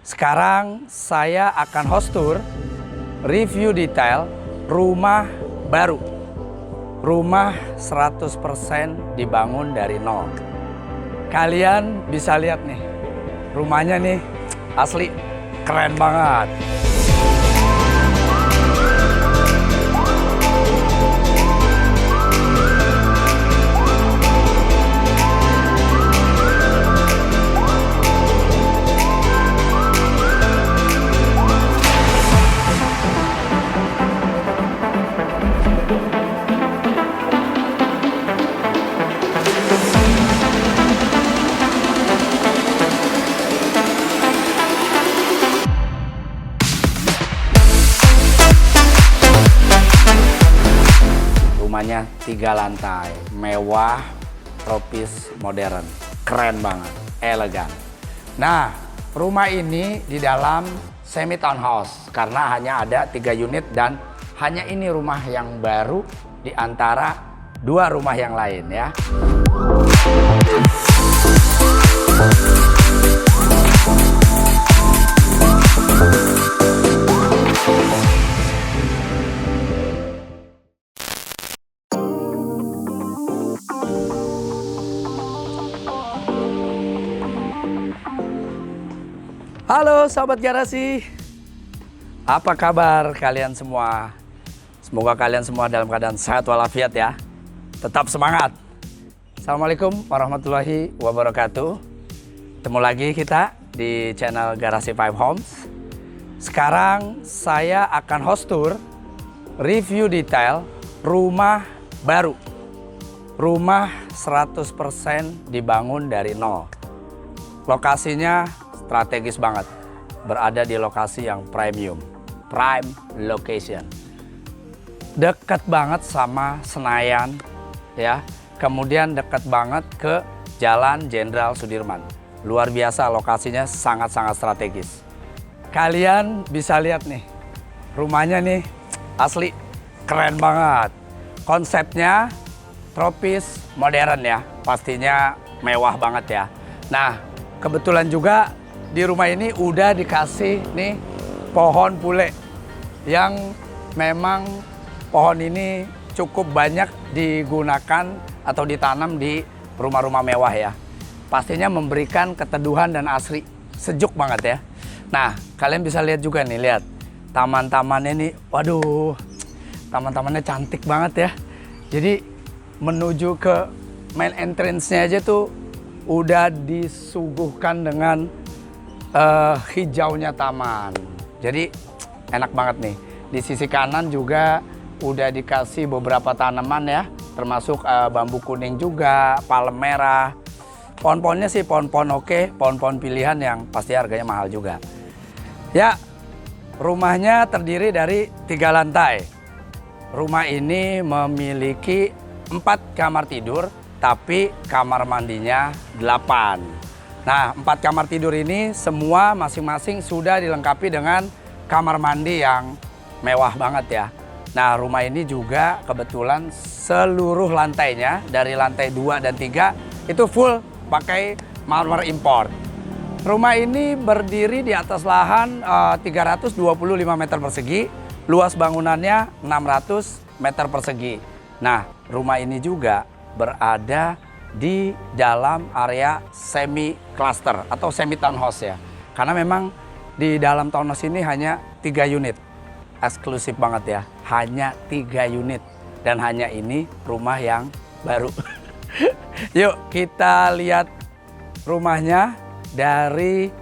Sekarang saya akan host tour review detail rumah baru. Rumah 100% dibangun dari nol. Kalian bisa lihat nih, rumahnya nih asli keren banget. Rumahnya 3 lantai, mewah, tropis, modern, keren banget, elegan. Nah, rumah ini di dalam semi townhouse karena hanya ada 3 unit dan hanya ini rumah yang baru di antara 2 rumah yang lain ya. Halo sahabat garasi, apa kabar kalian semua? Semoga kalian semua dalam keadaan sehat walafiat ya. Tetap semangat. Assalamualaikum warahmatullahi wabarakatuh. Ketemu lagi kita di channel Garasi 5 Homes. Sekarang saya akan host tour review detail rumah baru. Rumah 100% dibangun dari nol. Lokasinya strategis banget, berada di lokasi yang premium, prime location. Dekat banget sama Senayan ya, kemudian dekat banget ke Jalan Jenderal Sudirman. Luar biasa, lokasinya sangat-sangat strategis. Kalian bisa lihat nih, rumahnya nih asli keren banget. Konsepnya tropis, modern ya, pastinya mewah banget ya. Nah, kebetulan juga di rumah ini udah dikasih nih pohon pule yang memang pohon ini cukup banyak digunakan atau ditanam di rumah-rumah mewah ya. Pastinya memberikan keteduhan dan asri, sejuk banget ya. Nah, kalian bisa lihat juga nih, lihat taman-tamannya nih, waduh, taman-tamannya cantik banget ya. Jadi menuju ke main entrance-nya aja tuh udah disuguhkan dengan hijaunya taman. Jadi enak banget nih. Di sisi kanan juga udah dikasih beberapa tanaman ya, termasuk bambu kuning juga, palem merah. Pohon-pohonnya sih pohon-pohon oke, pohon-pohon pilihan yang pasti harganya mahal juga. Ya, rumahnya terdiri dari 3 lantai. Rumah ini memiliki 4 kamar tidur, tapi kamar mandinya 8. Nah, 4 kamar tidur ini semua masing-masing sudah dilengkapi dengan kamar mandi yang mewah banget ya. Nah, rumah ini juga kebetulan seluruh lantainya dari lantai 2 dan 3 itu full pakai marmer import. Rumah ini berdiri di atas lahan 325 meter persegi, luas bangunannya 600 meter persegi. Nah, rumah ini juga berada di dalam area semi cluster atau semi townhouse ya. Karena memang di dalam townhouse ini hanya 3 unit. Eksklusif banget ya. Hanya 3 unit. Dan hanya ini rumah yang baru. Yuk kita lihat rumahnya dari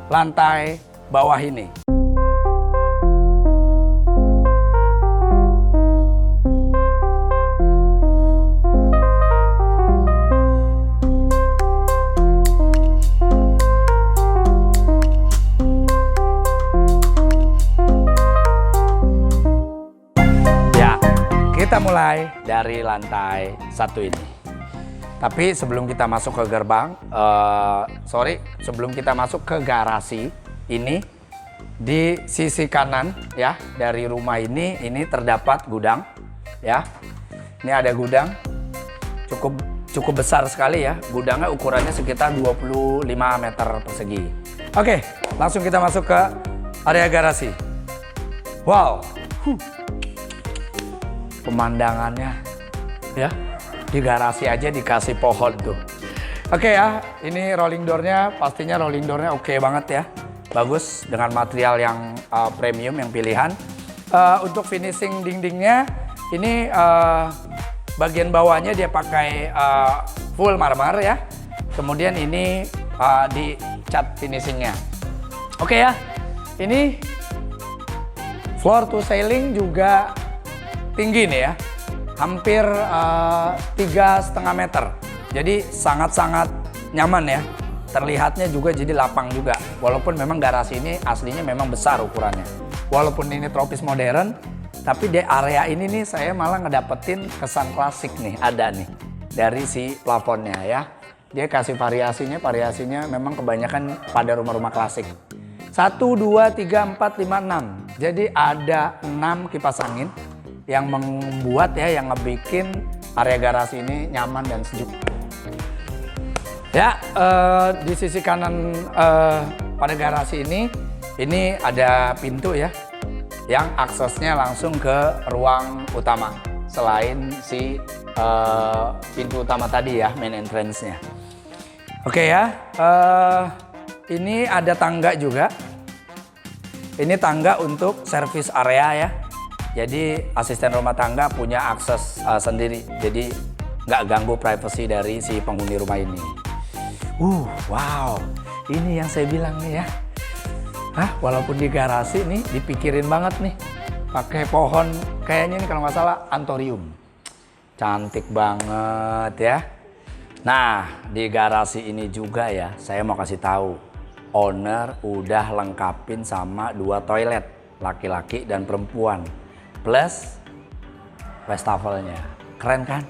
lantai bawah ini. Kita mulai dari lantai 1 ini. Tapi sebelum kita masuk ke gerbang, sebelum kita masuk ke garasi ini, di sisi kanan ya dari rumah ini terdapat gudang ya. Ini ada gudang cukup besar sekali ya. Gudangnya ukurannya sekitar 25 meter persegi. Oke, langsung kita masuk ke area garasi. Wow, pemandangannya ya, di garasi aja dikasih pohon tuh. Oke ya, ini rolling door-nya, pastinya rolling door-nya oke banget ya. Bagus, dengan material yang premium, yang pilihan. Untuk finishing dindingnya, ini bagian bawahnya dia pakai full marmer ya. Kemudian ini di cat finishingnya. Oke ya, ini floor to ceiling juga tinggi nih ya. Hampir 3,5 meter. Jadi sangat-sangat nyaman ya. Terlihatnya juga jadi lapang juga. Walaupun memang garasi ini aslinya memang besar ukurannya. Walaupun ini tropis modern, tapi di area ini nih saya malah ngedapetin kesan klasik nih, ada nih dari si plafonnya ya. Dia kasih variasinya memang kebanyakan pada rumah-rumah klasik. 1, 2, 3, 4, 5, 6. Jadi ada 6 kipas angin yang membuat ya, yang ngebikin area garasi ini nyaman dan sejuk. Ya, di sisi kanan pada garasi ini ada pintu ya, yang aksesnya langsung ke ruang utama. Selain si pintu utama tadi ya, main entrance-nya. Oke ya, ini ada tangga juga. Ini tangga untuk service area ya. Jadi asisten rumah tangga punya akses sendiri. Jadi nggak ganggu privasi dari si penghuni rumah ini. Wow, ini yang saya bilang nih ya. Walaupun di garasi nih dipikirin banget nih. Pakai pohon, kayaknya nih kalau nggak salah anthurium. Cantik banget ya. Nah, di garasi ini juga ya, saya mau kasih tahu. Owner udah lengkapin sama 2 toilet, laki-laki dan perempuan. Plus wastafel-nya. Keren kan?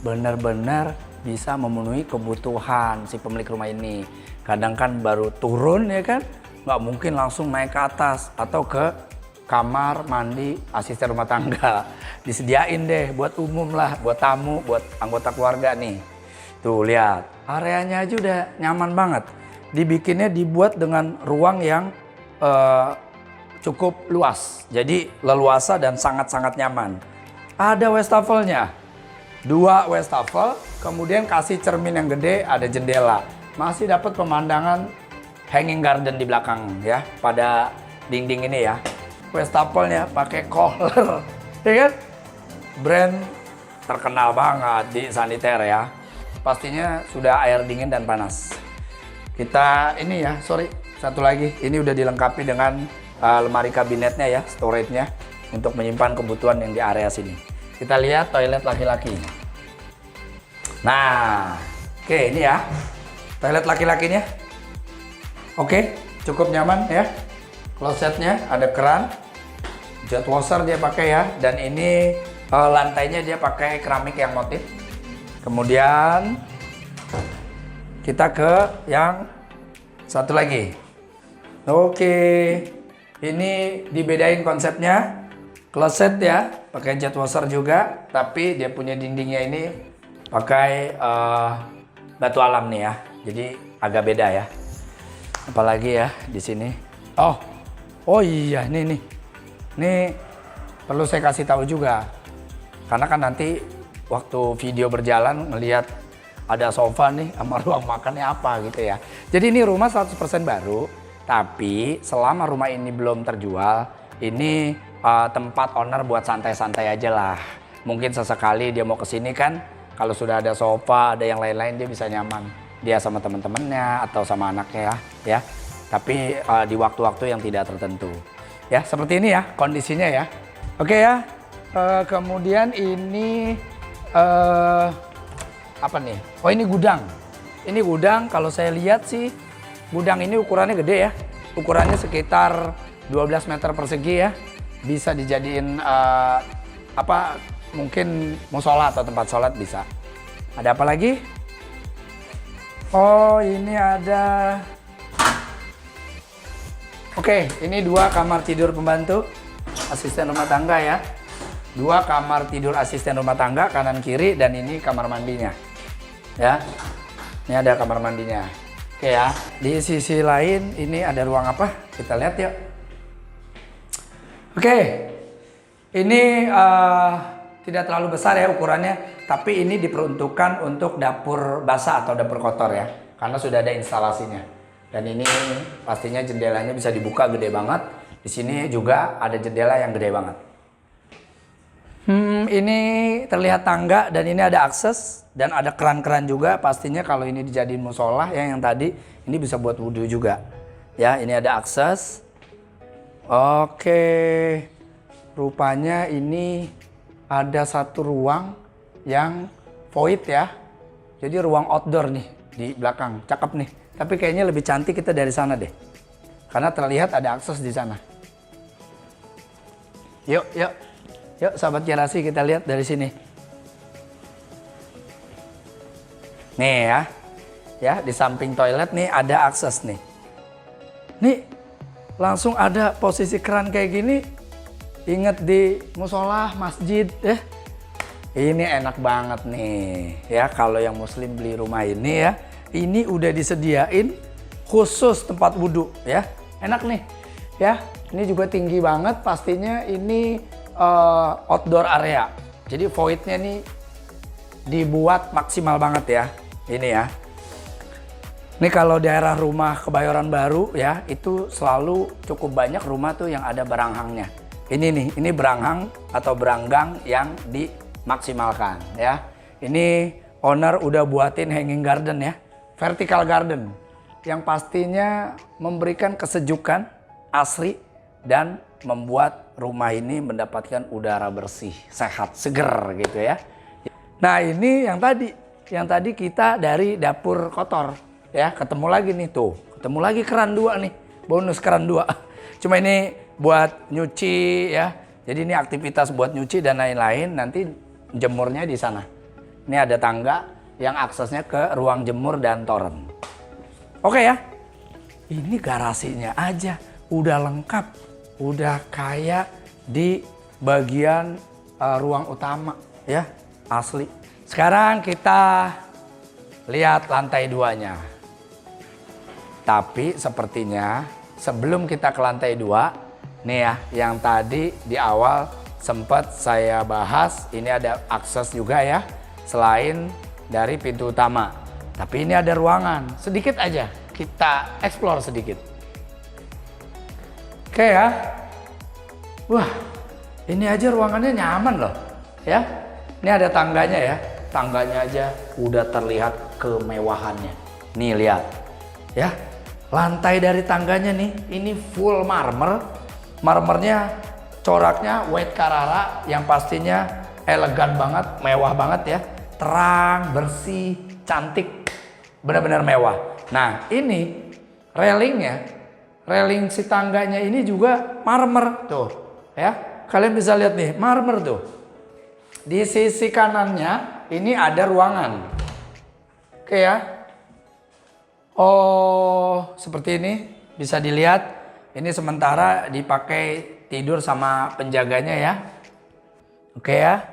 Bener-bener bisa memenuhi kebutuhan si pemilik rumah ini. Kadang kan baru turun ya kan, nggak mungkin langsung naik ke atas atau ke kamar mandi asisten rumah tangga. Disediain deh buat umum lah, buat tamu, buat anggota keluarga nih. Tuh lihat, areanya aja udah nyaman banget. Dibikinnya dibuat dengan ruang yang cukup luas. Jadi leluasa dan sangat-sangat nyaman. Ada wastafelnya. 2 wastafel, kemudian kasih cermin yang gede, ada jendela. Masih dapat pemandangan hanging garden di belakang ya, pada dinding ini ya. Wastafelnya pakai Kohler, ya kan? Brand terkenal banget di saniter ya. Pastinya sudah air dingin dan panas. Kita ini ya, satu lagi. Ini udah dilengkapi dengan lemari kabinetnya ya, storage-nya untuk menyimpan kebutuhan yang di area sini. Kita lihat toilet laki-laki. Nah, oke ini ya toilet laki-lakinya. Oke, cukup nyaman ya. Klosetnya ada keran, jet washer dia pakai ya, dan ini lantainya dia pakai keramik yang motif. Kemudian kita ke yang satu lagi. Oke, ini dibedain konsepnya. Kloset ya, pakai jet washer juga, tapi dia punya dindingnya ini pakai batu alam nih ya. Jadi agak beda ya. Apalagi ya di sini. Oh iya, ini perlu saya kasih tahu juga. Karena kan nanti waktu video berjalan ngelihat ada sofa nih sama ruang makannya apa gitu ya. Jadi ini rumah 100% baru, tapi selama rumah ini belum terjual, ini tempat owner buat santai-santai aja lah. Mungkin sesekali dia mau kesini kan, kalau sudah ada sofa, ada yang lain-lain dia bisa nyaman. Dia sama teman-temannya atau sama anaknya ya. Tapi di waktu-waktu yang tidak tertentu. Ya seperti ini ya kondisinya ya. Oke ya. Kemudian ini apa nih? Oh ini gudang. Ini gudang, kalau saya lihat sih gudang ini ukurannya gede ya. Ukurannya sekitar 12 meter persegi ya. Bisa dijadiin mungkin musola atau tempat sholat bisa. Ada apa lagi? Oh ini ada. Oke, ini 2 kamar tidur pembantu asisten rumah tangga ya. 2 kamar tidur asisten rumah tangga kanan kiri, dan ini kamar mandinya. Ya. Ini ada kamar mandinya. Oke ya, di sisi lain ini ada ruang apa? Kita lihat yuk. Oke, ini tidak terlalu besar ya ukurannya, tapi ini diperuntukkan untuk dapur basah atau dapur kotor ya, karena sudah ada instalasinya. Dan ini pastinya jendelanya bisa dibuka gede banget. Di sini juga ada jendela yang gede banget. Ini terlihat tangga dan ini ada akses dan ada keran-keran juga. Pastinya kalau ini dijadiin musola ya, yang tadi ini bisa buat wudhu juga. Ya, ini ada akses. Oke, rupanya ini ada satu ruang yang void ya. Jadi ruang outdoor nih di belakang, cakep nih. Tapi kayaknya lebih cantik kita dari sana deh, karena terlihat ada akses di sana. Yuk, yuk. Yuk sahabat Garasi, kita lihat dari sini. Nih ya. Ya, di samping toilet nih ada akses nih. Nih, langsung ada posisi keran kayak gini. Ingat di musola, masjid ya. Ini enak banget nih. Ya, kalau yang muslim beli rumah ini ya, ini udah disediain khusus tempat wudhu ya. Enak nih. Ya, ini juga tinggi banget pastinya, ini outdoor area. Jadi voidnya nih dibuat maksimal banget ya. Ini ya. Ini kalau daerah rumah Kebayoran Baru ya, itu selalu cukup banyak rumah tuh yang ada beranghangnya. Ini nih, ini beranghang atau beranggang yang dimaksimalkan ya. Ini owner udah buatin hanging garden ya, vertical garden yang pastinya memberikan kesejukan asri dan membuat rumah ini mendapatkan udara bersih, sehat, seger gitu ya. Nah ini yang tadi kita dari dapur kotor ya, ketemu lagi nih tuh, ketemu lagi keran 2 nih, bonus keran 2. Cuma ini buat nyuci ya, jadi ini aktivitas buat nyuci dan lain-lain, nanti jemurnya di sana. Ini ada tangga yang aksesnya ke ruang jemur dan toren. Oke ya, ini garasinya aja udah lengkap. Udah kayak di bagian ruang utama ya, asli. Sekarang kita lihat lantai 2-nya. Tapi sepertinya sebelum kita ke lantai 2, nih ya, yang tadi di awal sempat saya bahas, ini ada akses juga ya, selain dari pintu utama. Tapi ini ada ruangan, sedikit aja kita explore sedikit. Oke ya, wah ini aja ruangannya nyaman loh ya. Ini ada tangganya ya, tangganya aja udah terlihat kemewahannya. Nih lihat ya, lantai dari tangganya nih, ini full marmer. Marmernya coraknya white Carrara yang pastinya elegan banget, mewah banget ya. Terang, bersih, cantik, benar-benar mewah. Nah ini railingnya, railing si tangganya ini juga marmer tuh ya. Kalian bisa lihat nih, marmer tuh. Di sisi kanannya ini ada ruangan. Oke ya. Oh, seperti ini bisa dilihat. Ini sementara dipakai tidur sama penjaganya ya. Oke ya.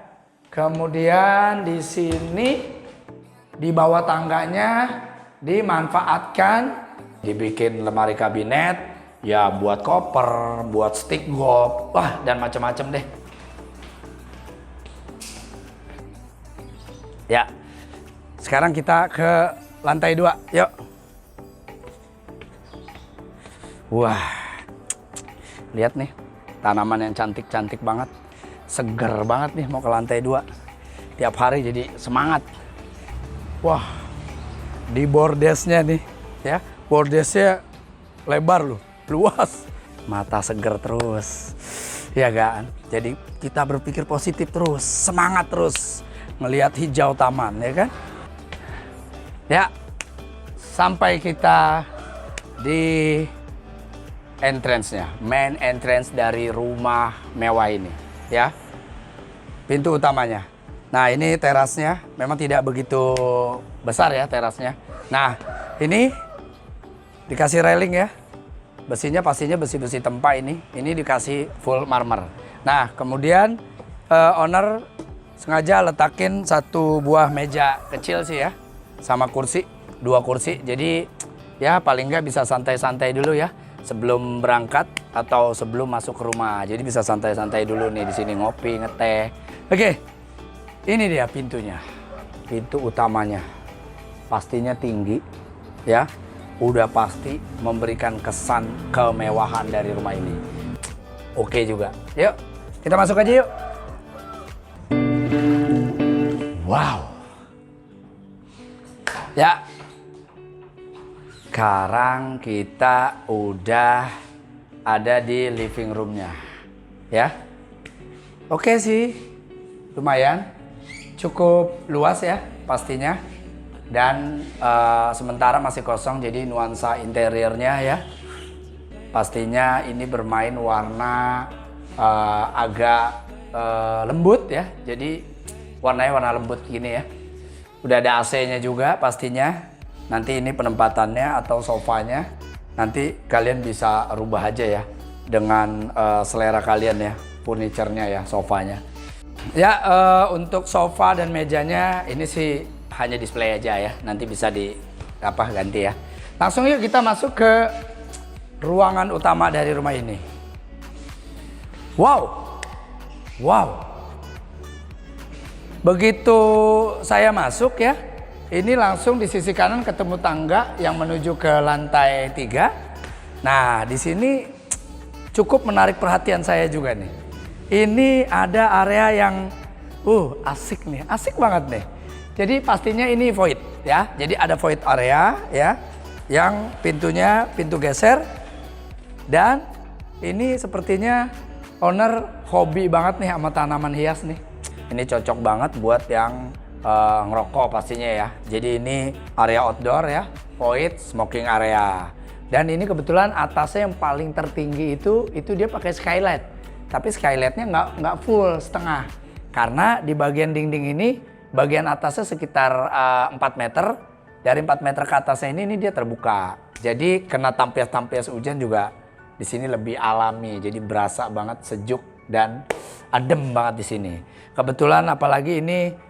Kemudian di sini di bawah tangganya dimanfaatkan, dibikin lemari kabinet, ya buat koper, buat stick golf, wah dan macam-macam deh. Ya, sekarang kita ke lantai 2, yuk. Wah, lihat nih, tanaman yang cantik-cantik banget, seger banget nih mau ke lantai 2. Tiap hari jadi semangat. Wah, di bordesnya nih, ya. Bordesnya lebar loh, luas, mata seger terus, ya kan? Jadi kita berpikir positif terus, semangat terus, ngelihat hijau taman, ya kan? Ya, sampai kita di entrance-nya, main entrance dari rumah mewah ini, ya. Pintu utamanya. Nah ini terasnya, memang tidak begitu besar ya terasnya. Nah ini dikasih railing ya, besinya pastinya besi-besi tempa ini dikasih full marmer. Nah kemudian owner sengaja letakin satu buah meja kecil sih ya, sama kursi, 2 kursi. Jadi Ya paling nggak bisa santai-santai dulu ya sebelum berangkat atau sebelum masuk ke rumah. Jadi bisa santai-santai dulu nih di sini ngopi, ngeteh. Oke, ini dia pintunya, pintu utamanya. Pastinya tinggi, ya. Udah pasti memberikan kesan kemewahan dari rumah ini. Oke juga. Yuk, kita masuk aja yuk. Wow. Ya. Sekarang kita udah ada di living roomnya, ya. Oke sih, lumayan, cukup luas ya pastinya. Dan sementara masih kosong, jadi nuansa interiornya ya. Pastinya ini bermain warna agak lembut ya. Jadi warnanya warna lembut gini ya. Udah ada AC-nya juga pastinya. Nanti ini penempatannya atau sofanya nanti kalian bisa rubah aja ya dengan selera kalian ya, furniture-nya ya, sofanya. Ya untuk sofa dan mejanya ini sih hanya display aja ya, nanti bisa ganti ya. Langsung yuk kita masuk ke ruangan utama dari rumah ini. Wow, wow. Begitu saya masuk ya. Ini langsung di sisi kanan ketemu tangga yang menuju ke lantai 3. Nah, di sini cukup menarik perhatian saya juga nih. Ini ada area yang asik nih, asik banget nih. Jadi pastinya ini void ya. Jadi ada void area ya, yang pintunya pintu geser. Dan ini sepertinya owner hobi banget nih sama tanaman hias nih. Ini cocok banget buat yang ngerokok pastinya ya. Jadi ini area outdoor ya, void smoking area. Dan ini kebetulan atasnya yang paling tertinggi itu dia pakai skylight. Tapi skylightnya nggak full, setengah. Karena di bagian dinding ini, bagian atasnya sekitar 4 meter. Dari 4 meter ke atasnya ini dia terbuka. Jadi kena tampias-tampias hujan juga di sini lebih alami. Jadi berasa banget sejuk dan adem banget di sini. Kebetulan apalagi ini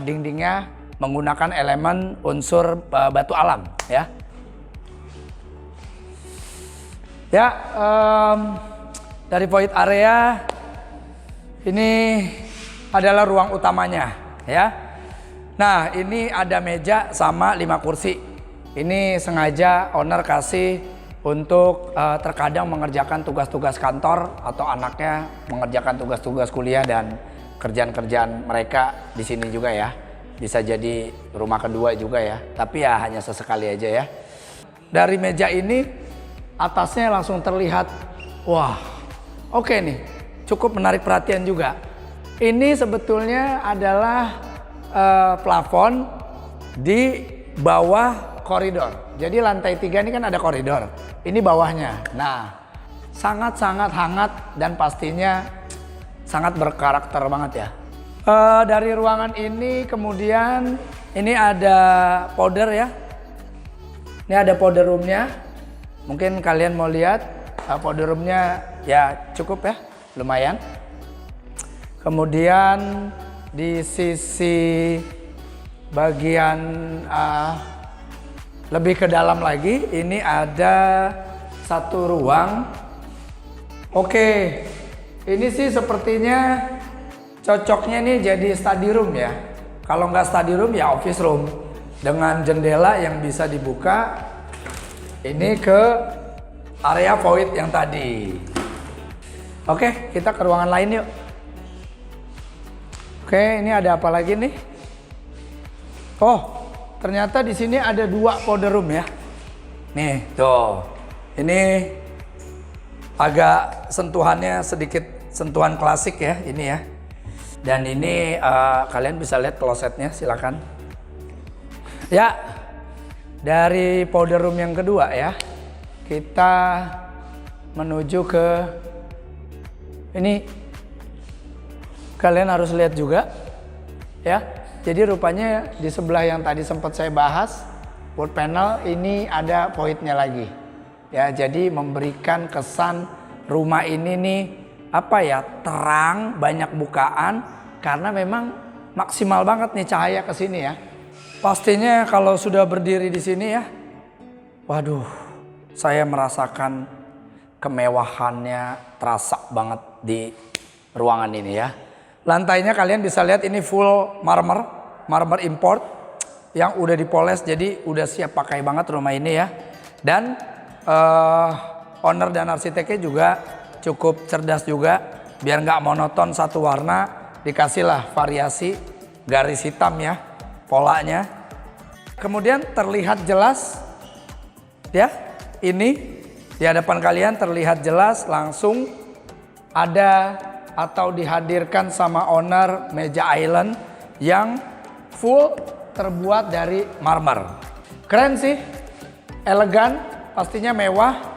dindingnya menggunakan elemen unsur batu alam ya. Ya, dari void area ini adalah ruang utamanya ya. Nah, ini ada meja sama 5 kursi. Ini sengaja owner kasih untuk terkadang mengerjakan tugas-tugas kantor atau anaknya mengerjakan tugas-tugas kuliah dan kerjaan-kerjaan mereka di sini juga ya. Bisa jadi rumah kedua juga ya. Tapi ya hanya sesekali aja ya. Dari meja ini atasnya langsung terlihat, wah, oke nih, cukup menarik perhatian juga. Ini sebetulnya adalah plafon di bawah koridor. Jadi lantai 3 ini kan ada koridor. Ini bawahnya. Nah, sangat-sangat hangat dan pastinya sangat berkarakter banget ya. Dari ruangan ini kemudian ini ada powder ya. Ini ada powder roomnya. Mungkin kalian mau lihat powder roomnya ya cukup ya, lumayan. Kemudian di sisi bagian lebih ke dalam lagi ini ada satu ruang. Oke. Ini sih sepertinya cocoknya nih jadi study room ya. Kalau nggak study room ya office room. Dengan jendela yang bisa dibuka ini ke area void yang tadi. Oke, kita ke ruangan lain yuk. Oke, ini ada apa lagi nih? Oh, ternyata di sini ada 2 powder room ya. Nih, tuh. Ini agak sentuhannya sedikit sentuhan klasik ya ini ya. Dan ini kalian bisa lihat klosetnya, silakan. Ya, dari powder room yang kedua ya, kita menuju ke ini. Kalian harus lihat juga ya. Jadi rupanya di sebelah yang tadi sempat saya bahas, wood panel ini ada voidnya lagi. Ya, jadi memberikan kesan rumah ini nih terang, banyak bukaan karena memang maksimal banget nih cahaya ke sini ya. Pastinya kalau sudah berdiri di sini ya, Waduh, saya merasakan kemewahannya terasa banget di ruangan ini ya. Lantainya kalian bisa lihat ini full marmer import yang udah dipoles, jadi udah siap pakai banget rumah ini ya. Dan owner dan arsiteknya juga cukup cerdas juga, biar nggak monoton satu warna, dikasihlah variasi garis hitam ya polanya. Kemudian terlihat jelas ya, ini di hadapan kalian terlihat jelas langsung ada atau dihadirkan sama owner meja island yang full terbuat dari marmer. Keren sih, elegan, pastinya mewah.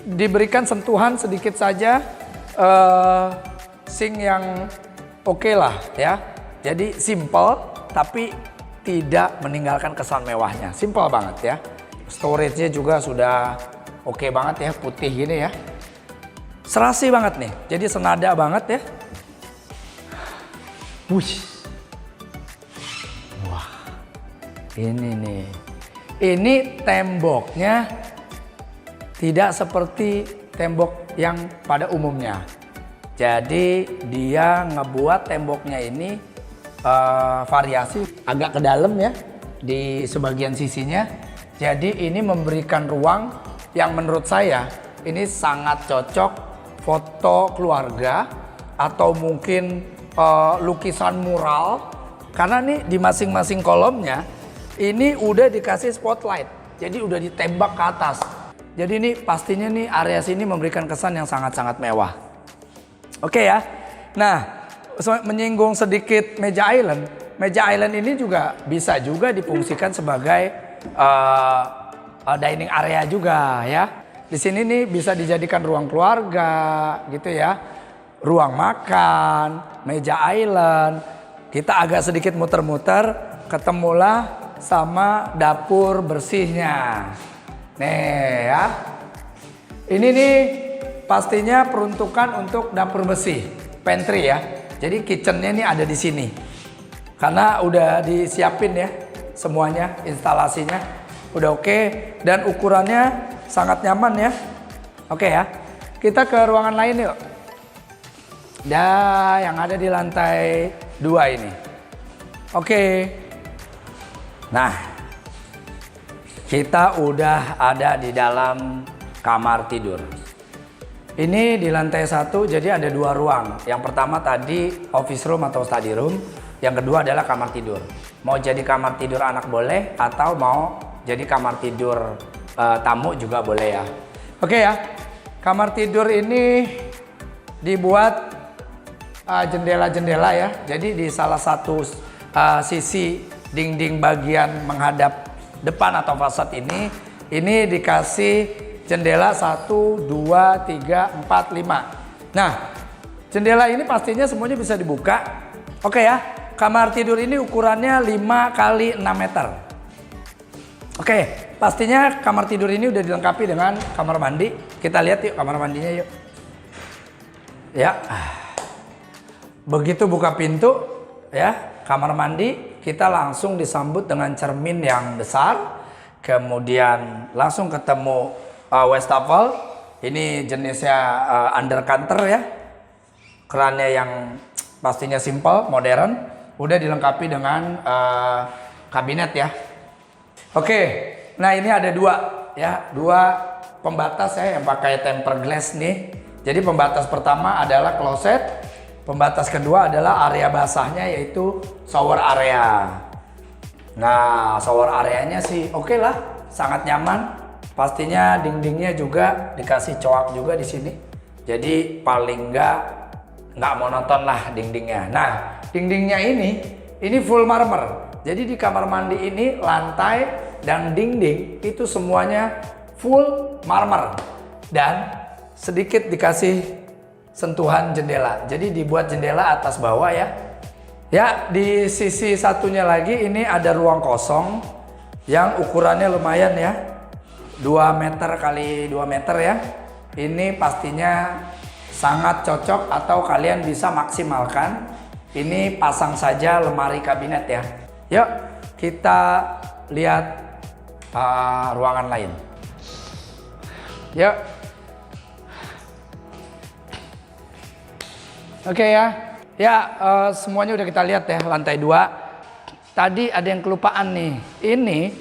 Diberikan sentuhan sedikit saja sink yang oke lah ya. Jadi simple tapi tidak meninggalkan kesan mewahnya. Simple banget ya. Storage-nya juga sudah oke banget ya, putih gini ya. Serasi banget nih, jadi senada banget ya. Wush. Wah, ini nih. Ini temboknya tidak seperti tembok yang pada umumnya. Jadi dia ngebuat temboknya ini variasi agak ke dalam ya di sebagian sisinya. Jadi ini memberikan ruang yang menurut saya ini sangat cocok foto keluarga atau mungkin lukisan mural, karena nih di masing-masing kolomnya ini udah dikasih spotlight, jadi udah ditembak ke atas. Jadi ini pastinya nih area sini memberikan kesan yang sangat-sangat mewah. Oke ya. Nah, menyinggung sedikit meja island. Meja island ini juga bisa juga difungsikan sebagai dining area juga ya. Di sini nih bisa dijadikan ruang keluarga gitu ya. Ruang makan, meja island. Kita agak sedikit muter-muter, ketemulah sama dapur bersihnya. Nih ya. Ini nih pastinya peruntukan untuk dapur bersih, pantry ya. Jadi kitchennya nih ada di sini. Karena udah disiapin ya semuanya, instalasinya udah oke dan ukurannya sangat nyaman ya. Oke ya. Kita ke ruangan lain yuk. Dah, yang ada di lantai 2 ini. Oke. Nah, kita udah ada di dalam kamar tidur. Ini di lantai 1, jadi ada 2 ruang. Yang pertama tadi office room atau study room. Yang kedua adalah kamar tidur. Mau jadi kamar tidur anak boleh, atau mau jadi kamar tidur tamu juga boleh ya. Oke ya, kamar tidur ini dibuat jendela-jendela ya. Jadi di salah satu sisi dinding bagian menghadap depan atau fasad ini dikasih jendela 1, 2, 3, 4, 5. Nah, jendela ini pastinya semuanya bisa dibuka. Oke ya, kamar tidur ini ukurannya 5 kali 6 meter. Oke, pastinya kamar tidur ini udah dilengkapi dengan kamar mandi. Kita lihat yuk kamar mandinya yuk. Ya, begitu buka pintu ya kamar mandi, kita langsung disambut dengan cermin yang besar. Kemudian langsung ketemu wastafel. Ini jenisnya undercounter ya. Kerannya yang pastinya simple, modern. Udah dilengkapi dengan kabinet ya. Oke, nah ini ada 2 ya, 2 pembatas ya yang pakai tempered glass nih. Jadi pembatas pertama adalah kloset, pembatas kedua adalah area basahnya yaitu shower area. Nah, shower areanya sih oke lah, sangat nyaman. Pastinya dindingnya juga dikasih coak juga di sini. Jadi paling nggak monoton lah dindingnya. Nah, dindingnya ini full marmer. Jadi di kamar mandi ini lantai dan dinding itu semuanya full marmer dan sedikit dikasih sentuhan jendela. Jadi dibuat jendela atas bawah ya. Ya, di sisi satunya lagi ini ada ruang kosong yang ukurannya lumayan ya. 2 meter kali 2 meter ya. Ini pastinya sangat cocok atau kalian bisa maksimalkan. Ini pasang saja lemari kabinet ya. Yuk kita lihat ruangan lain. Yuk. Oke ya. Ya, semuanya udah kita lihat ya, lantai 2. Tadi ada yang kelupaan nih. Ini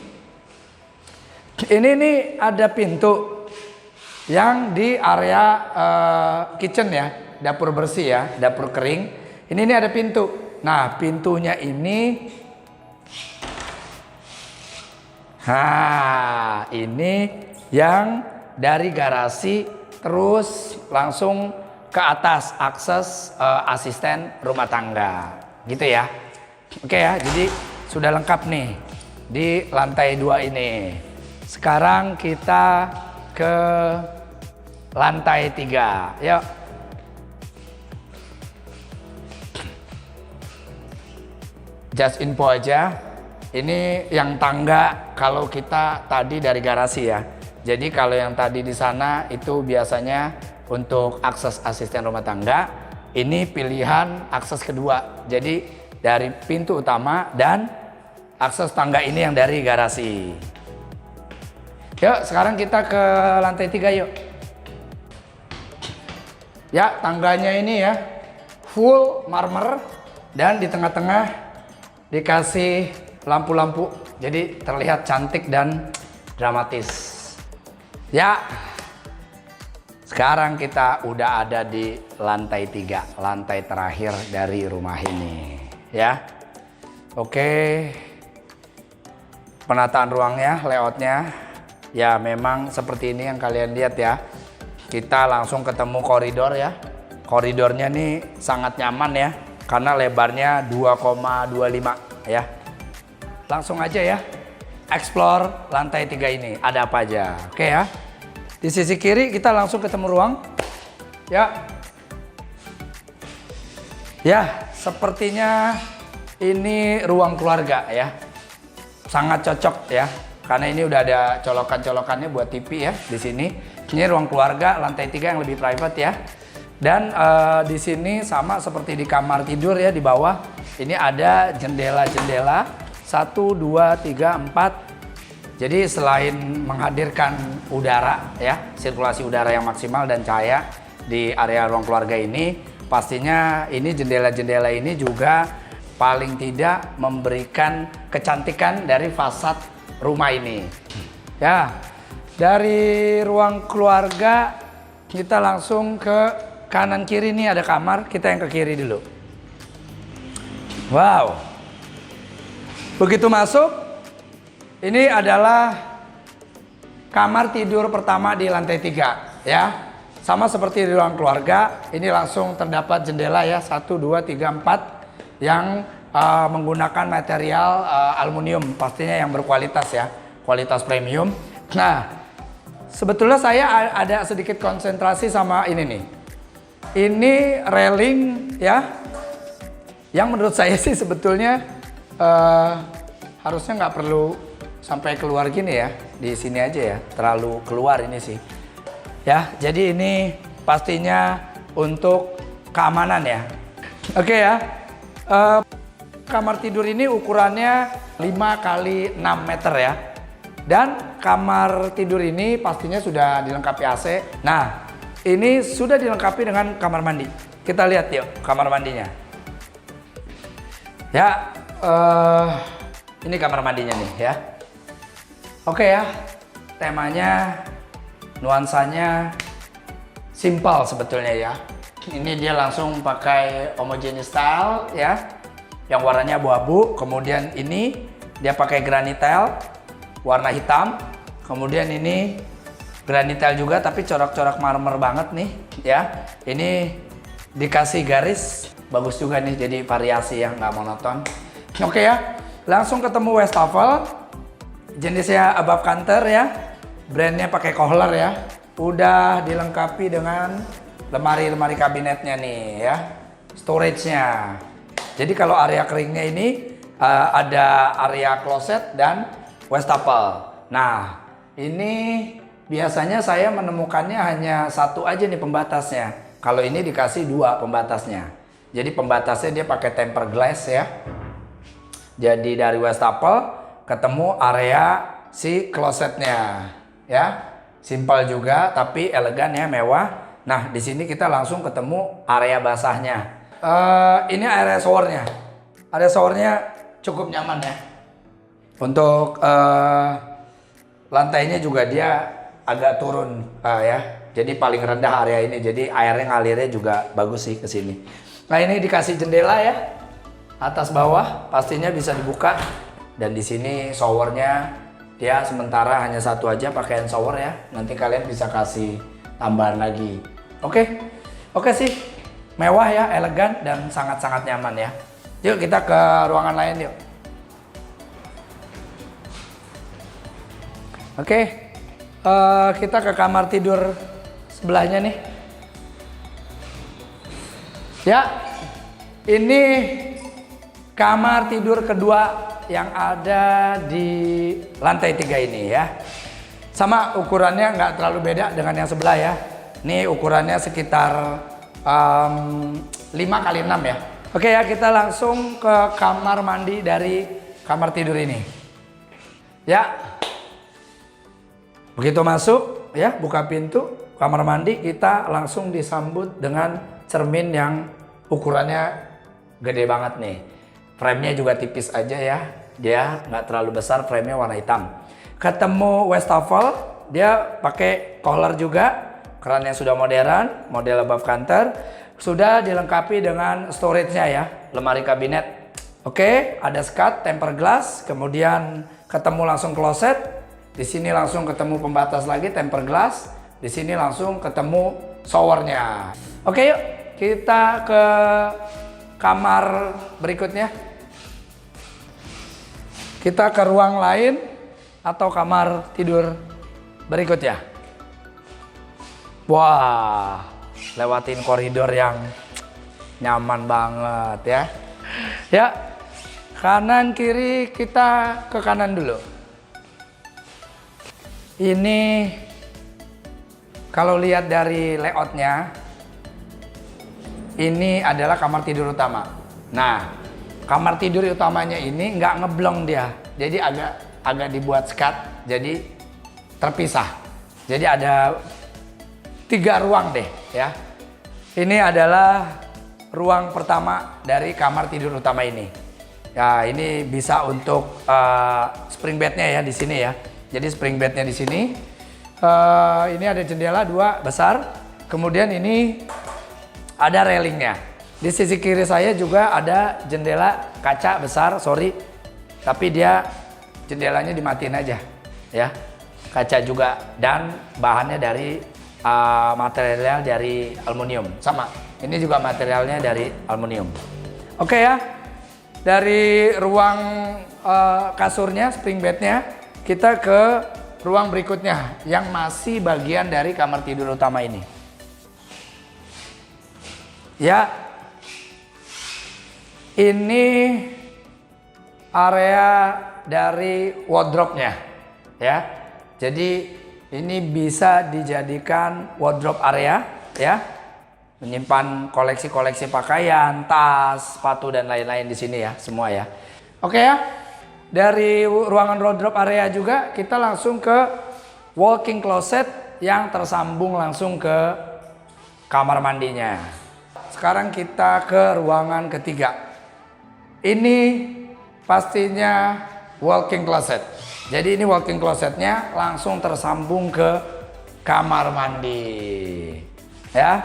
nih ada pintu yang di area kitchen ya, dapur bersih ya, dapur kering. Ini nih ada pintu. Nah, pintunya ini, ini yang dari garasi terus langsung ke atas, akses asisten rumah tangga, gitu ya. Oke ya, jadi sudah lengkap nih di lantai 2 ini. Sekarang kita ke lantai 3, yuk. Just info aja, ini yang tangga kalau kita tadi dari garasi ya. Jadi kalau yang tadi di sana itu biasanya untuk akses asisten rumah tangga, ini pilihan akses kedua. Jadi dari pintu utama dan akses tangga ini yang dari garasi. Yuk, sekarang kita ke lantai 3 yuk. Ya, tangganya ini ya full marmer dan di tengah-tengah dikasih lampu-lampu, jadi terlihat cantik dan dramatis. Ya, sekarang kita udah ada di lantai 3, lantai terakhir dari rumah ini. Ya, oke. Penataan ruangnya, layoutnya, ya memang seperti ini yang kalian lihat ya. Kita langsung ketemu koridor ya. Koridornya nih sangat nyaman ya, karena lebarnya 2,25 ya. Langsung aja ya, explore lantai 3 ini, ada apa aja. Oke ya. Di sisi kiri kita langsung ketemu ruang. Ya. Ya, sepertinya ini ruang keluarga ya. Sangat cocok ya, karena ini udah ada colokan-colokannya buat TV ya di sini. Ini ruang keluarga lantai 3 yang lebih private ya. Dan di sini sama seperti di kamar tidur ya, di bawah ini ada jendela-jendela 1, 2, 3, 4. Jadi selain menghadirkan udara ya, sirkulasi udara yang maksimal dan cahaya di area ruang keluarga ini, pastinya ini jendela-jendela ini juga paling tidak memberikan kecantikan dari fasad rumah ini. Ya, dari ruang keluarga kita langsung ke kanan kiri nih ada kamar, kita yang ke kiri dulu. Wow. Begitu masuk, ini adalah kamar tidur pertama di lantai 3 ya. Sama seperti di ruang keluarga, ini langsung terdapat jendela ya, 1, 2, 3, 4 yang menggunakan material aluminium, pastinya yang berkualitas ya, kualitas premium. Nah, sebetulnya saya ada sedikit konsentrasi sama ini nih. Ini railing ya, yang menurut saya sih sebetulnya harusnya nggak perlu sampai keluar gini ya, di sini aja ya, terlalu keluar ini sih. Ya, jadi ini pastinya untuk keamanan ya. Oke ya, kamar tidur ini ukurannya 5 kali 6 meter ya. Dan kamar tidur ini pastinya sudah dilengkapi AC. Nah, ini sudah dilengkapi dengan kamar mandi. Kita lihat yuk kamar mandinya. Ya, ini kamar mandinya nih ya. Oke ya, temanya, nuansanya simpel sebetulnya ya. Ini dia langsung pakai homogeneous style ya, yang warnanya abu-abu. Kemudian ini dia pakai granite tile warna hitam. Kemudian ini granite tile juga tapi corak-corak marmer banget nih ya. Ini dikasih garis, bagus juga nih, jadi variasi yang nggak monoton. Oke ya, langsung ketemu wastafel, jenisnya above counter ya, brandnya pakai Kohler ya. Udah dilengkapi dengan lemari-lemari kabinetnya nih ya, storage-nya. Jadi kalau area keringnya ini ada area closet dan wastafel. Nah, ini biasanya saya menemukannya hanya satu aja nih pembatasnya. Kalau ini dikasih 2 pembatasnya. Jadi pembatasnya dia pakai tempered glass ya. Jadi dari wastafel ketemu area si klosetnya, ya. Simpel juga tapi elegan ya, mewah. Nah, di sini kita langsung ketemu area basahnya. Ini area showernya. Area showernya cukup nyaman ya. Untuk lantainya juga dia agak turun ya. Jadi paling rendah area ini. Jadi airnya ngalirnya juga bagus sih ke sini. Nah, ini dikasih jendela ya. Atas bawah pastinya bisa dibuka. Dan di sini showernya dia sementara hanya satu aja pakai hand shower ya. Nanti kalian bisa kasih tambahan lagi. Oke sih. Mewah ya, elegan dan sangat-sangat nyaman ya. Yuk kita ke ruangan lain yuk. Kita ke kamar tidur sebelahnya nih. Ya, ini kamar tidur kedua yang ada di lantai 3 ini ya. Sama ukurannya nggak terlalu beda dengan yang sebelah ya. Ini ukurannya sekitar 5 kali 6 ya. Oke ya, kita langsung ke kamar mandi dari kamar tidur ini. Ya. Begitu masuk ya, buka pintu kamar mandi, kita langsung disambut dengan cermin yang ukurannya gede banget nih. Frame-nya juga tipis aja ya. Dia nggak terlalu besar, frame-nya warna hitam. Ketemu wastafel, dia pakai collar juga. Kerannya sudah modern, model above counter. Sudah dilengkapi dengan storage-nya ya, lemari kabinet. Oke, ada skat, tempered glass, kemudian ketemu langsung kloset. Di sini langsung ketemu pembatas lagi, tempered glass. Di sini langsung ketemu showernya. Oke, yuk kita ke kamar berikutnya. Kita ke ruang lain atau kamar tidur berikutnya. Wah, lewatin koridor yang nyaman banget ya. Ya, kanan kiri kita ke kanan dulu. Ini kalau lihat dari layoutnya, ini adalah kamar tidur utama. Nah, kamar tidur utamanya ini nggak ngeblong dia, jadi agak dibuat skat, jadi terpisah. Jadi ada 3 ruang deh ya. Ini adalah ruang pertama dari kamar tidur utama ini. Ya, ini bisa untuk spring bednya ya di sini ya. Jadi spring bednya di sini. Ini ada jendela 2 besar. Kemudian ini ada railingnya. Di sisi kiri saya juga ada jendela kaca besar, tapi dia jendelanya dimatiin aja ya. Kaca juga dan bahannya dari materialnya dari aluminium. Sama, ini juga materialnya dari aluminium. Oke ya, dari ruang kasurnya, spring bednya, kita ke ruang berikutnya yang masih bagian dari kamar tidur utama ini. Ya, ini area dari wardrobe-nya ya. Jadi ini bisa dijadikan wardrobe area ya. Menyimpan koleksi-koleksi pakaian, tas, sepatu dan lain-lain di sini ya, semua ya. Oke ya. Dari ruangan wardrobe area juga kita langsung ke walk-in closet yang tersambung langsung ke kamar mandinya. Sekarang kita ke ruangan ketiga. Ini pastinya walk-in closet. Jadi ini walk-in closetnya langsung tersambung ke kamar mandi. Ya,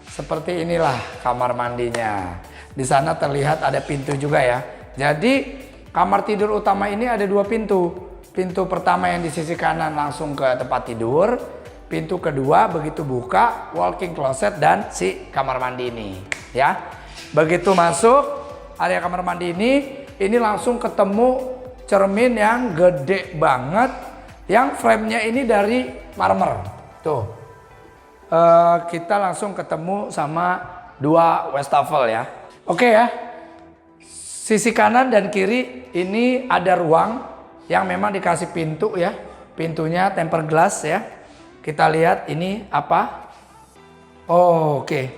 seperti inilah kamar mandinya. Di sana terlihat ada pintu juga ya. Jadi kamar tidur utama ini ada 2 pintu. Pintu pertama yang di sisi kanan langsung ke tempat tidur. Pintu kedua begitu buka walk-in closet dan si kamar mandi ini. Ya, begitu masuk area kamar mandi ini langsung ketemu cermin yang gede banget, yang frame-nya ini dari marmer. Tuh, kita langsung ketemu sama 2 wastafel ya. Oke ya, sisi kanan dan kiri ini ada ruang yang memang dikasih pintu ya. Pintunya tempered glass ya. Kita lihat ini apa? Oh, oke.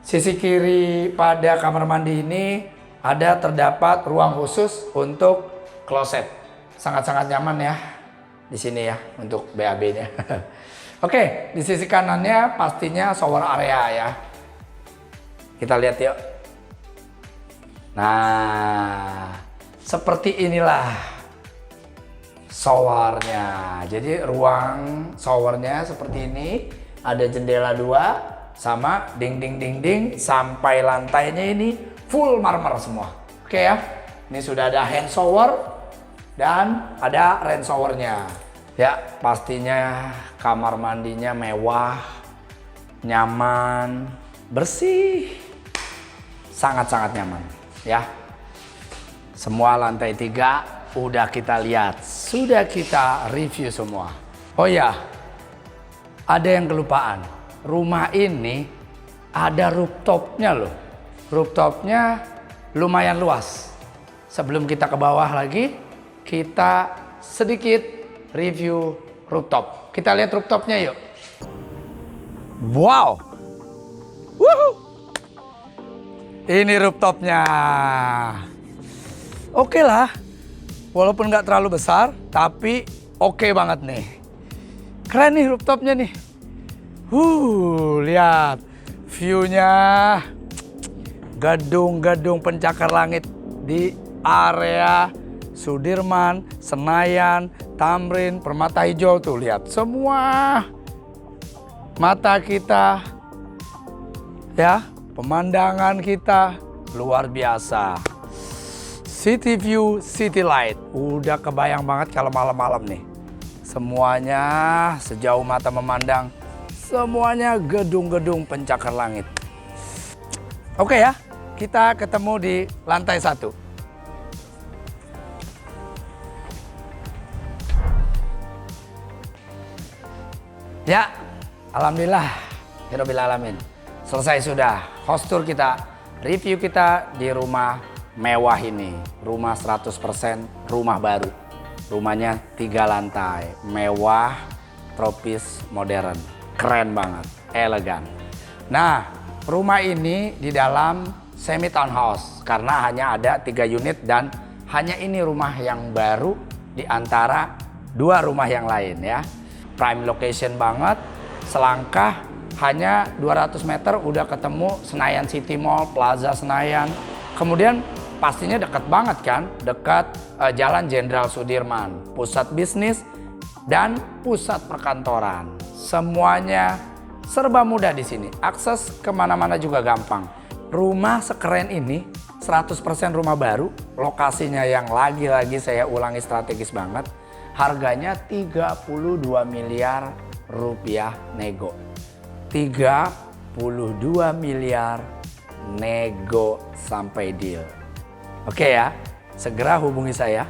Sisi kiri pada kamar mandi ini ada terdapat ruang khusus untuk kloset sangat-sangat nyaman ya di sini ya untuk BAB-nya. Oke, di sisi kanannya pastinya shower area ya. Kita lihat yuk. Nah, seperti inilah showernya. Jadi ruang showernya seperti ini. Ada jendela 2 sama ding sampai lantainya ini full marmer semua. Oke ya. Ini sudah ada hand shower dan ada rain showernya. Ya, pastinya kamar mandinya mewah, nyaman, bersih, sangat-sangat nyaman ya. Semua lantai 3 udah kita lihat, sudah kita review semua. Oh ya, ada yang kelupaan. Rumah ini ada rooftopnya loh. Rooftopnya lumayan luas. Sebelum kita ke bawah lagi, kita sedikit review rooftop. Kita lihat rooftopnya yuk. Wow. Woohoo. Ini rooftopnya. Oke lah. Walaupun nggak terlalu besar, tapi oke banget nih. Keren nih rooftopnya nih. Lihat view-nya. Gedung-gedung pencakar langit di area Sudirman, Senayan, Tamrin, Permata Hijau tuh lihat semua mata kita ya, pemandangan kita luar biasa. City view, city light, udah kebayang banget kalau malam-malam nih. Semuanya sejauh mata memandang, semuanya gedung-gedung pencakar langit. Oke ya, kita ketemu di lantai 1. Ya, alhamdulillah, Hirobbil alamin. Selesai sudah host tour kita, review kita di rumah mewah ini. Rumah 100% rumah baru. Rumahnya 3 lantai, mewah, tropis, modern. Keren banget, elegan. Nah, rumah ini di dalam semi townhouse karena hanya ada 3 unit dan hanya ini rumah yang baru di antara 2 rumah yang lain ya. Prime location banget, selangkah hanya 200 meter udah ketemu Senayan City Mall, Plaza Senayan. Kemudian pastinya dekat banget kan, dekat Jalan Jenderal Sudirman, pusat bisnis dan pusat perkantoran. Semuanya serba mudah di sini, akses kemana-mana juga gampang. Rumah sekeren ini 100% rumah baru, lokasinya yang lagi-lagi saya ulangi strategis banget. Harganya 32 miliar rupiah nego. 32 miliar nego sampai deal. Oke ya, segera hubungi saya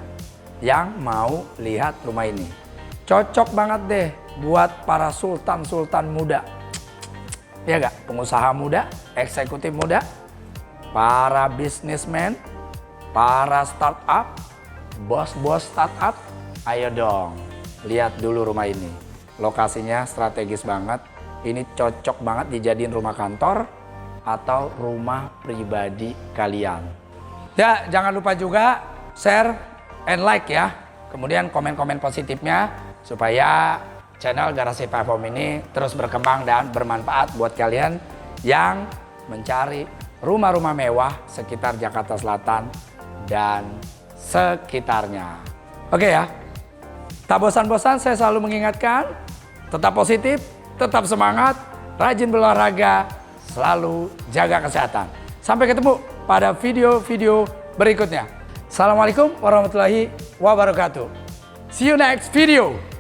yang mau lihat rumah ini. Cocok banget deh buat para sultan-sultan muda. Ya gak? Pengusaha muda, eksekutif muda, para bisnismen, para startup, bos-bos startup. Ayo dong, lihat dulu rumah ini. Lokasinya strategis banget. Ini cocok banget dijadiin rumah kantor atau rumah pribadi kalian. Ya, jangan lupa juga share and like ya. Kemudian komen-komen positifnya supaya channel Garasi Pak Home ini terus berkembang dan bermanfaat buat kalian yang mencari rumah-rumah mewah sekitar Jakarta Selatan dan sekitarnya. Oke ya. Tak bosan-bosan saya selalu mengingatkan, tetap positif, tetap semangat, rajin berolahraga, selalu jaga kesehatan. Sampai ketemu pada video-video berikutnya. Assalamualaikum warahmatullahi wabarakatuh. See you next video.